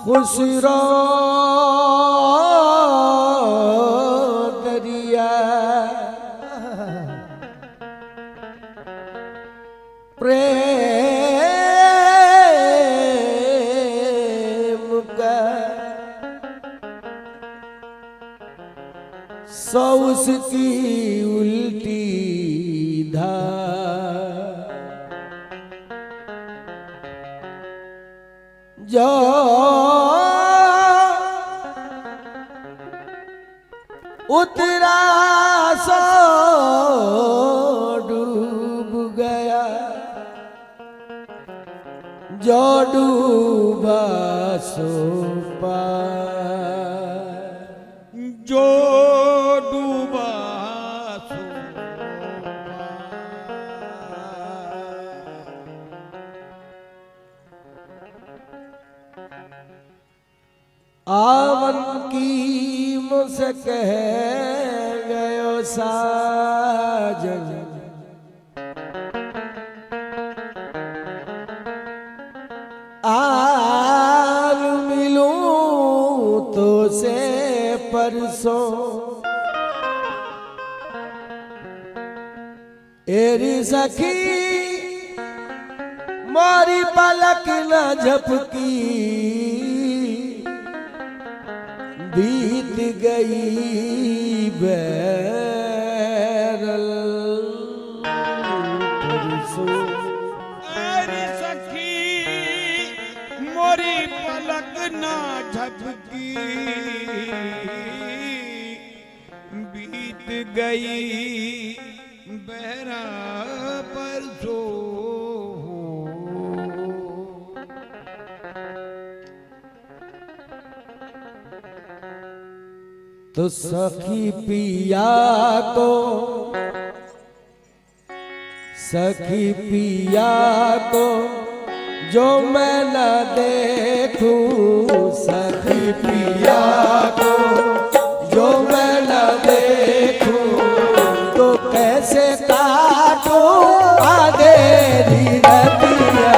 खुश रो दरिया प्रेम का सौ उसकी उल्टी धार जो उतरा सो डूब गया जो डूबा सो पार जो डूबा सो आवन की मुझसे कह गयो साजन आज मिलूं तो से परसों एरी सखी मारी पलक न झपकी बीत गई बैरल परसों अरे सखी मोरी पलक ना झपकी बीत गई बहरा परसों तो सखी पिया को सखी पिया को जो मैं न देखूं सखी पिया को जो मैं न देखूं तो कैसे काटूं अंधेरी रतिया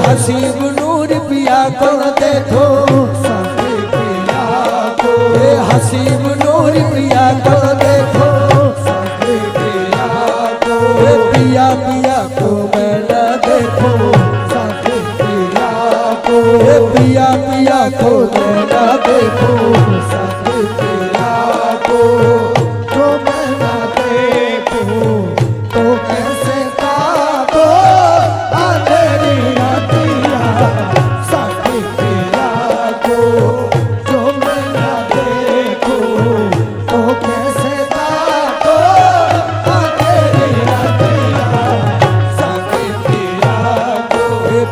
हसीब नूर पिया को देखो सखी पिया को हसीब नूर पिया को देखो सखी पिया को पिया पिया को मैं न देखो सखी पिया को पिया पिया को मैं न देखो सखी पिया को जो मैं न देखूं तो कैसे काटो अंधेरी रातिया सखी पिया को जो मैं न देखूं तो कैसे काटो अंधेरी रातिया सखी पिया को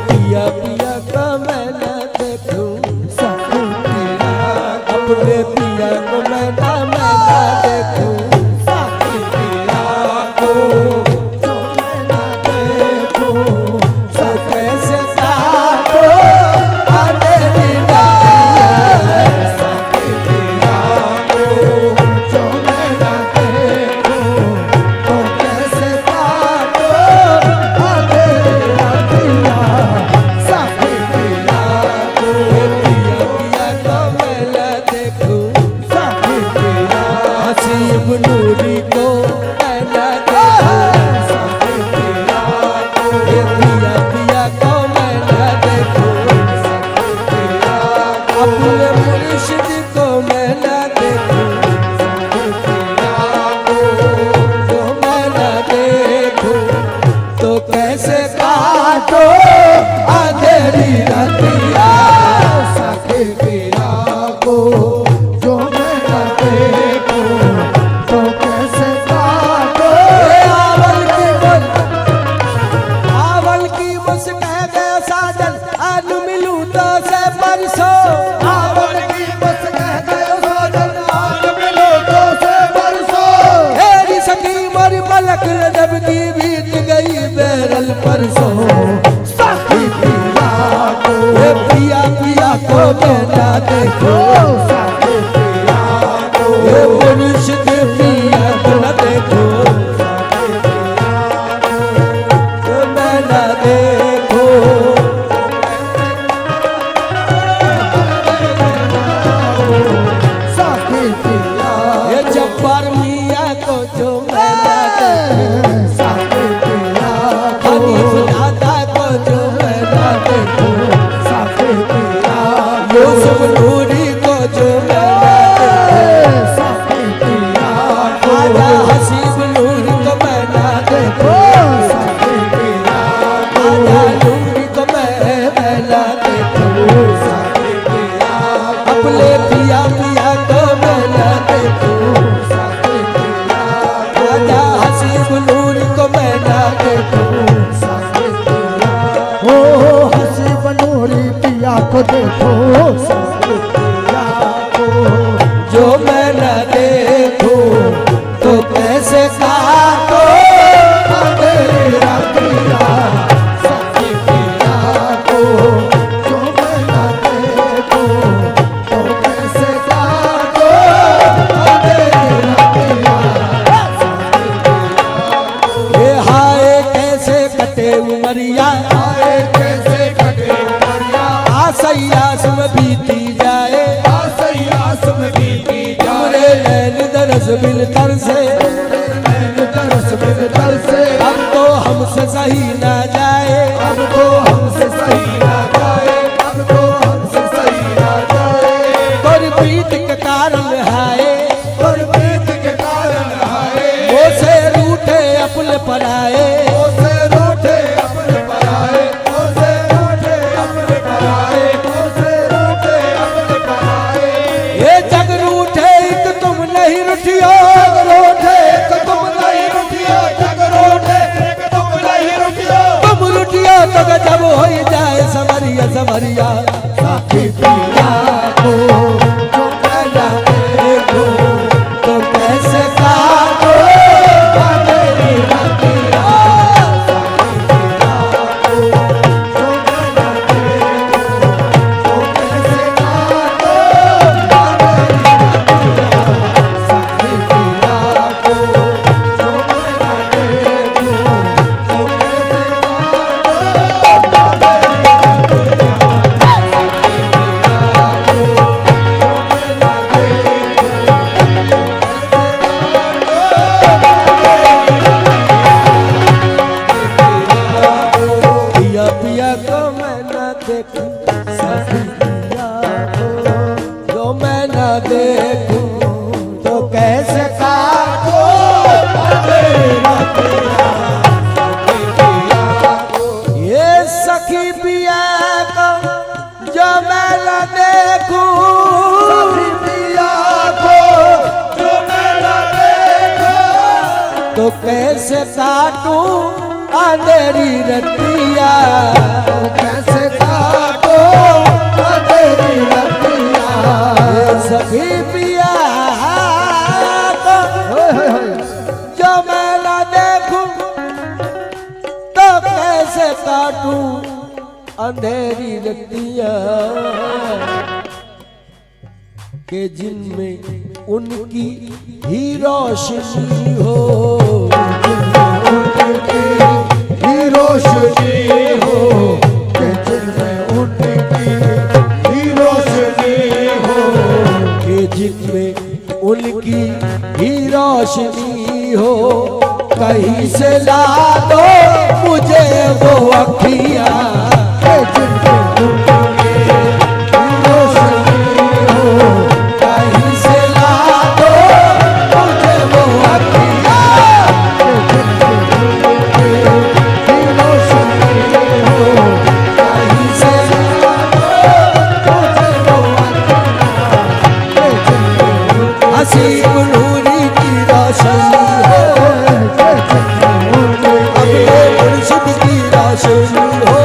पिया पिया का मैं न देखूं सखी पिया अपने पिया को मैं न देखूं सखी पिया को जो मैं न देखूं तो कैसे काटो अंधेरी रातिया सखी पिया को जो मैं न देखूं तो कैसे काटो अंधेरी रातिया सखी पिया को पिया पिया को मैं न देखूं सखी पिया हसीब नूरी को मैं न देखूं सखी पिया को पिया पिया को मैं न देखूं सखी पिया अपने मुर्शिद को मैं न देखूं सखी पिया को जो मैं न देखूं तो कैसे काटो अंधेरी रातिया सखी पिया को जो मैं न देखूं तो कैसे काटो आवल की बस कह गया साजन आज मिलूं तो से परसों आवल की बस कह गया साजन आज मिलूं तो से परसों साथी पिया को, पिया पिया को मैं देखो साथी पिया को, मुर्शिद पिया को न देखो साथी पिया को मैं न देखो। साथी पिया ये जब्बार मियाँ को जो मैं न देखो साथी पिया को, हनीफ दादा को जो मैं न देखो साथी पिया, यूसुफ नूरी को जो मैं न देखो साथी पिया, आजा हसीब नूरी को मैं न देखो साथी पिया, आजा नूरी को मैं न देखो साथी पिया, अपने पिया पिया को मैं न देखो साथी पिया, आजा हसीब नूरी को मैं न देखो साथी पिया, ओ हसीब नूरी पिया को देखो साथी पिया को, जो मैं न देखूं तो कैसे काटो मेरा पिया साथी पिया को, जो मैं न देखूं तो कैसे काटो मेरा पिया साथी पिया ये हाय कैसे कटे उमरिया, आए कैसे कटे उमरिया, आसैयास में बीती जाए, आसैयास में बीती हमरे जाए, नैन दरस बिल तर से, नैन तरस बिन तर से, अब तो हमसे सही ना जाए, अब तो हमसे सही ना जाए, अब तो हमसे सही ना जाए, तोरी प्रीत के कारण हाय, और प्रीत के कारण आए, वो से रूठे अपने पराए, उसे रूठे अपने पराए, उसे रूठे अपने पराए, उसे रूठे अपने पराए, ये जग रूठे एक तुम नहीं रुठियो, रूठे एक तुम नहीं रुठियो, जग रूठे एक तुम नहीं रुठियो, तुम रुठियो तो गजब हो जाए समरिया समरिया, साथी पिया को, जो मैं न देखूं तो कैसे काटो मेरी रतिया, साथी पिया को, जो मैं न देखूं तो कैसे काटो मेरी रतिया, साथी पिया को, जो मैं न देखूं तो कैसे पिया पिया को मैं न देखूं साथी पिया को, जो मैं न देखूं तो कैसे काटो मेरा पिया, साथी पिया को, ये सखी पिया को जो मैं न देखूं साथी पिया को, जो मैं न देखूं तो कैसे काटूं अंधेरी रतिया, तो कैसे काटो तेरी रतिया, ये सखी पिया को जो मैं न देखूं तो कैसे काटूं अंधेरी रतिया, के जिनमें उनकी ही रोशनी हो, ही रोशनी हो, कि जिनमें उनकी ही रोशनी हो, के जिनमें उनकी ही रोशनी हो, कहीं से ला दो मुझे वो अखियाँ, कि जिनमें उनकी ही रोशनी हो, कहीं से ला दो मुझे वो अखियाँ, कि जिनमें उनकी ही रोशनी हो, कहीं से ला दो मुझे वो अखियाँ, कि जिनमें उनकी हसीब नूरी की रोशनी हो, अपने मुर्शिद की रोशनी हो,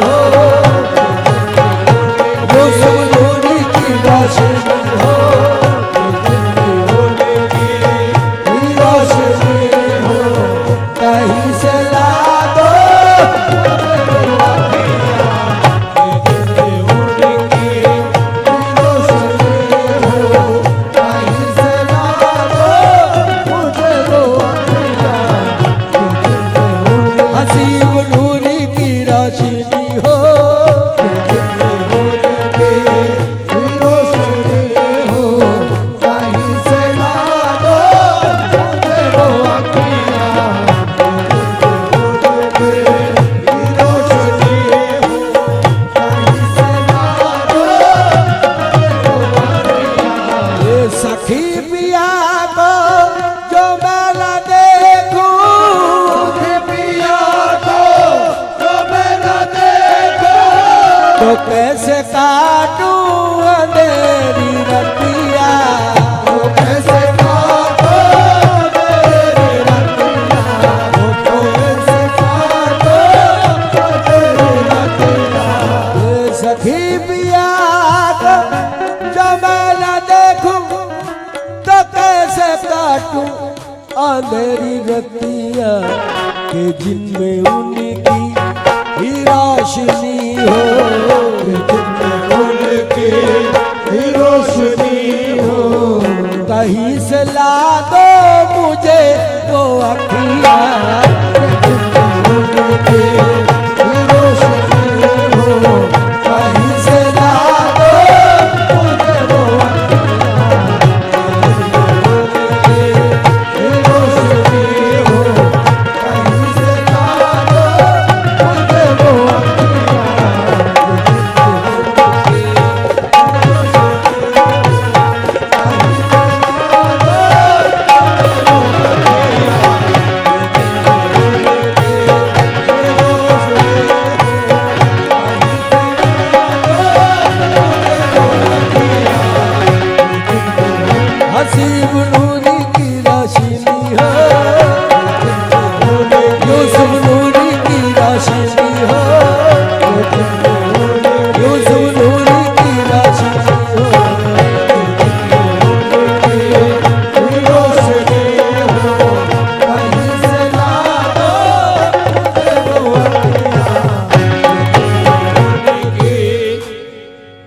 हो, यूसुफ नूरी की रोशनी हो, रोशनी हो, कहीं से ला दो हसीब नूरी की रोशनी हो, ये सखी पिया को जो मैं न देखूं, तो कैसे काटूं अंधेरी रतिया, तो कैसे काटूं अंधेरी रतिया, तो कैसे काटूं अंधेरी रतिया। ये सखी पिया को जो मैं न देखूं, तो कैसे काटूं अंधेरी रतिया, के जिनमें उनकी ही रोशनी हो, कहीं से ला दो मुझे वो अखियाँ, कहीं से ला दो मुझे वो हसीब नूरी की रोशनी हो, यूसुफ नूरी की रोशनी हो, यूसुफ नूरी की रोशनी हो, कहीं से ला दो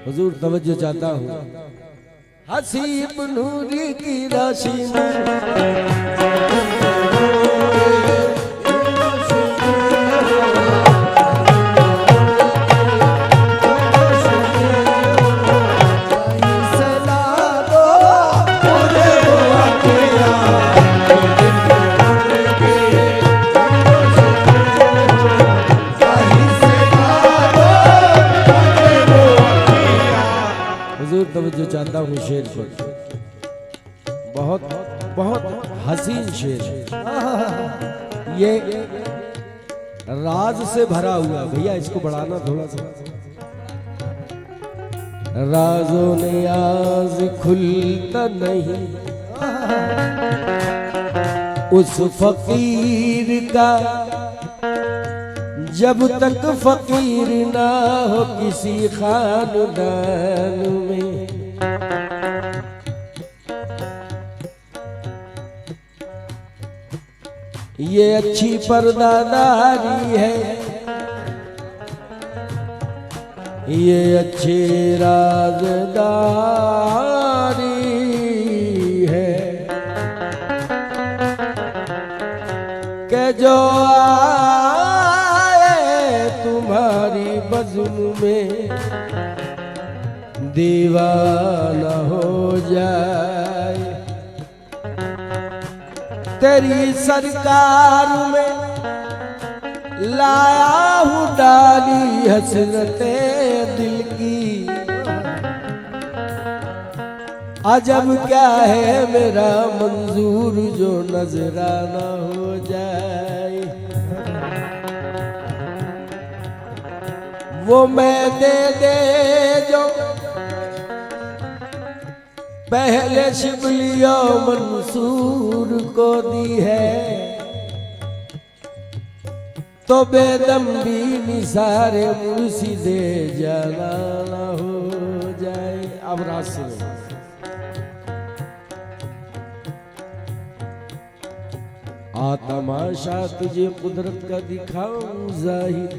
हुजूर तवज्जो चाहता हूँ। हसीब नूरी की रोशनी हुजूर तवज्जो चाहता हूँ शेर पर, बहुत बहुत हसीन शेर है। ये राज से भरा हुआ, भैया इसको बढ़ाना थोड़ा सा। राजों ने आज खुलता नहीं उस फकीर का, जब तक फकीर ना हो किसी खानदान में। ये अच्छी पर्दादारी है, ये अच्छी राजदारी है, के जो तुम्हारी बज़्म में दीवाना हो जाए। तेरी सरकार में लाया हूँ डाली हसरते दिल की, अजब क्या है मेरा मंजूर जो नजराना हो जाए। वो मैं दे जो पहले शिबलिया मंसूर को दी है, तो बेदम भी निसारे मुर्शिदे जाना ना हो जाए। अब राशि में आ तमाशा तुझे कुदरत का दिखाऊं जाहिर,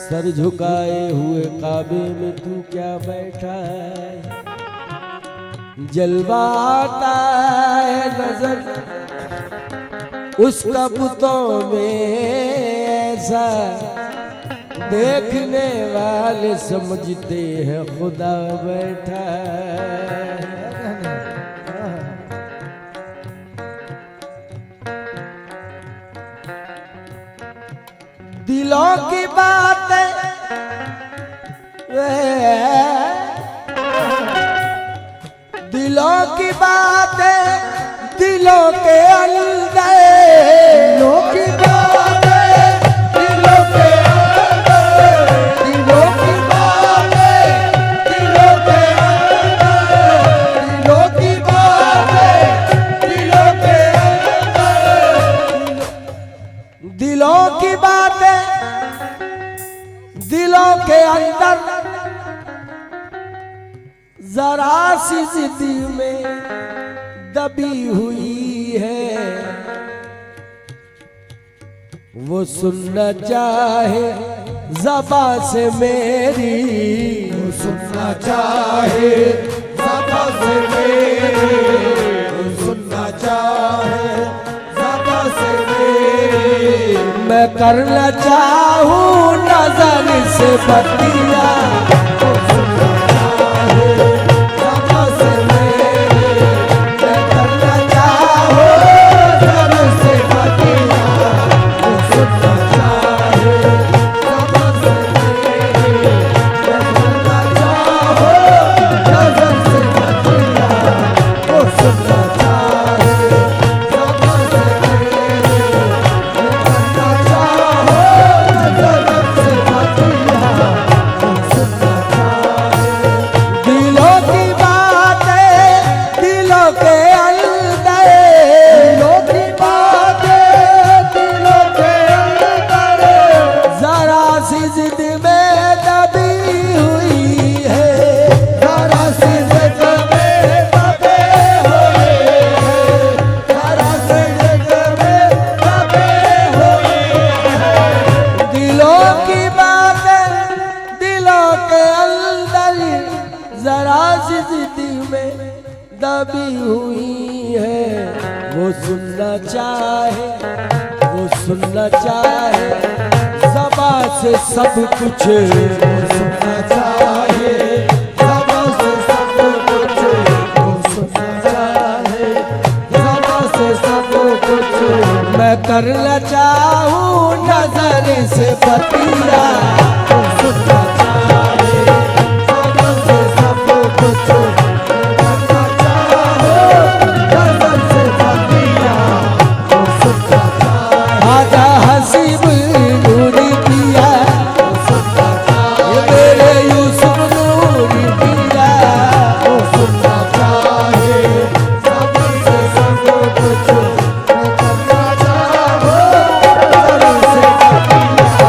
सर झुकाए हुए काबे में तू क्या बैठा है। जलवा आता है नजर उसका बुतों में ऐसा, देखने वाले समझते हैं खुदा बैठा है। दिलों की बातें दिलों की बातें दिलों के अंदर, दिलों की बातें दिलों के अंदर, दिलों की बातें दिलों के अंदर, दिलों की बातें दिलों के अंदर, दिलों की बातें दिलों के अंदर जरा सी जिद्दी में दबी हुई है। वो सुनना चाहे ज़बां से मेरी, वो सुनना चाहे ज़बां से मेरी, वो सुनना चाहे ज़बां से मेरी। मैं करना चाहूँ नजर से बतिया, वो सुनना चाहे ज़बां से मेरी, मैं करना चाहूँ नजर से बतिया। वो सुनना चाहे ज़बां से मेरी, मैं करना चाहूँ नजर से बतिया। वो सुनना चाहे ज़बां से मेरी, मैं करना चाहूँ नजर से बतिया। वो सुनना चाहे दिलों की बातें दिलों के अंदर, दिलों की बातें दिलों के अंदर, जरा सी जिद में दबी हुई है। जरा सी जिद में दबे हुए हैं, जरा सी जिद में दबे हुए हैं। दिलों की बातें दिलों के अंदर जरा सी जिद में दबी हुई है। वो सुनना चाहे वो सुनना चाहे ज़बां से सब कुछ, वो सुनना चाहे ज़बां से सब कुछ, वो सुनना चाहे ज़बां से सब कुछ। मैं करना चाहूँ नजर से बतिया, वो सुनना चाहे ज़बां से सब कुछ, मैं करना चाहूँ नज़र से बतिया। वो सुनना चाहे आजा हसीब नूरी पिया, वो सुनना ये चाहे मेरे यूसुफ नूरी पिया। वो सुनना चाहे ज़बां से सब कुछ, मैं करना चाहूँ नज़र से बतिया।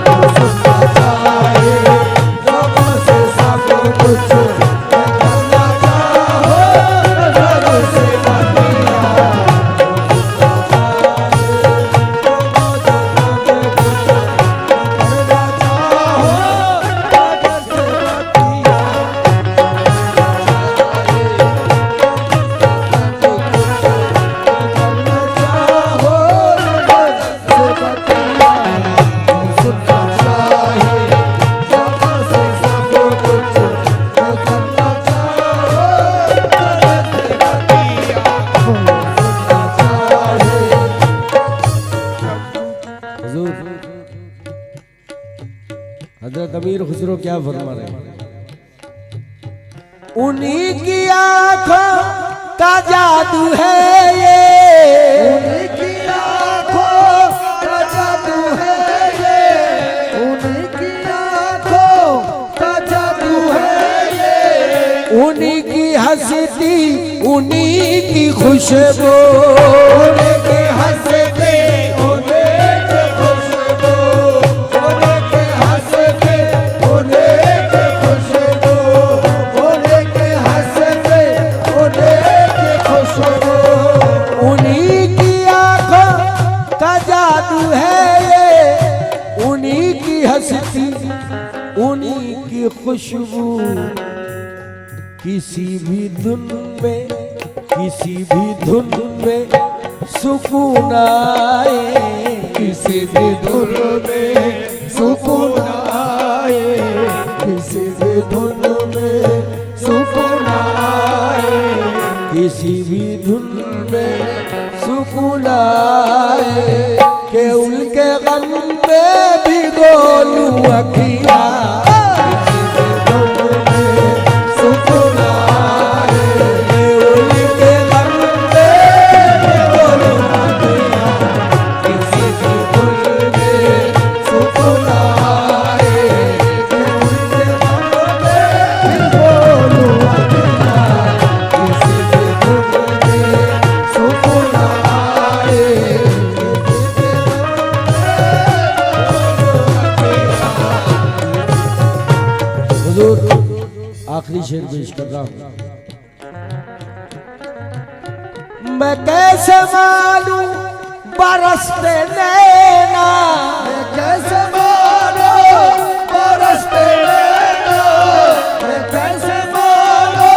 वो सुनना चाहे ज़बां से सब कुछ, मैं करना चाहूँ नज़र से बतिया। हुजूर हजरत अमीर खुसरो क्या फरमा रहे हैं? उन्हीं की आंखों का जादू है ये, उनकी आँखों का जादू है ये, उनकी आँखों का जादू है ये। उन्हीं की हंसती उन्हीं की खुशबू, उनकी हंसती हंसती उन्हीं की खुशबू, किसी भी धुन में, किसी भी धुन में सुकून आए, किसी भी धुन में सुकून आए, किसी भी धुन में सुकून आए, किसी भी धुन में सुकून आए, के उनके गम में भी गोलू अखिया, सुकून आए, के उनके गम में भी गोलू अखिया, किसी भी धुन में सुकून आए, उनके मन में बोलू अखिया, किसी भी धुन में सुकून आए, हुजूर आखिरी शेर पेश कर रहा हूं। मैं कैसे मानूं बरसते नैना, कैसे मानो बरसते नैना, मैं कैसे मानो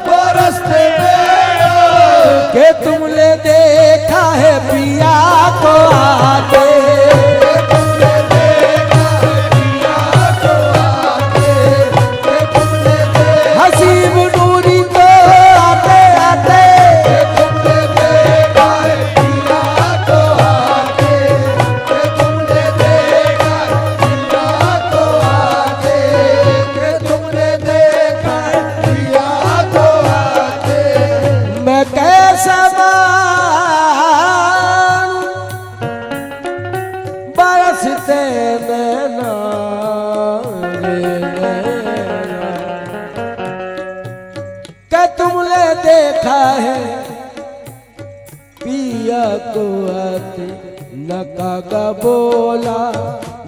बरसते नैना, कि तुमने देखा है पिया को आते, तुमने देखा पिया को आते, तुमने देखा हसीब नूरी को आते आते, तुमने देखा पिया को आते, तुमने देखा पिया को आते, तुमने देखा पिया को आते, मैं कैसे मानूं बरसते नैना रे नैना, कि तुमने देखा है पिया को आते, न कागा बोला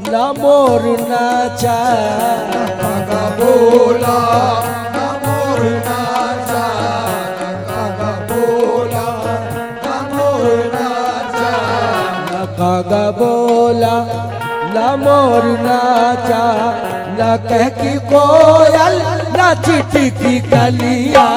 न मोर नाचा, कागा बोला न मोर नाचा, कागा बोला न मोर नाचा, न कागा बोला न मोर नाचा, न कह की कोयल न चिट्ठी की कलिया।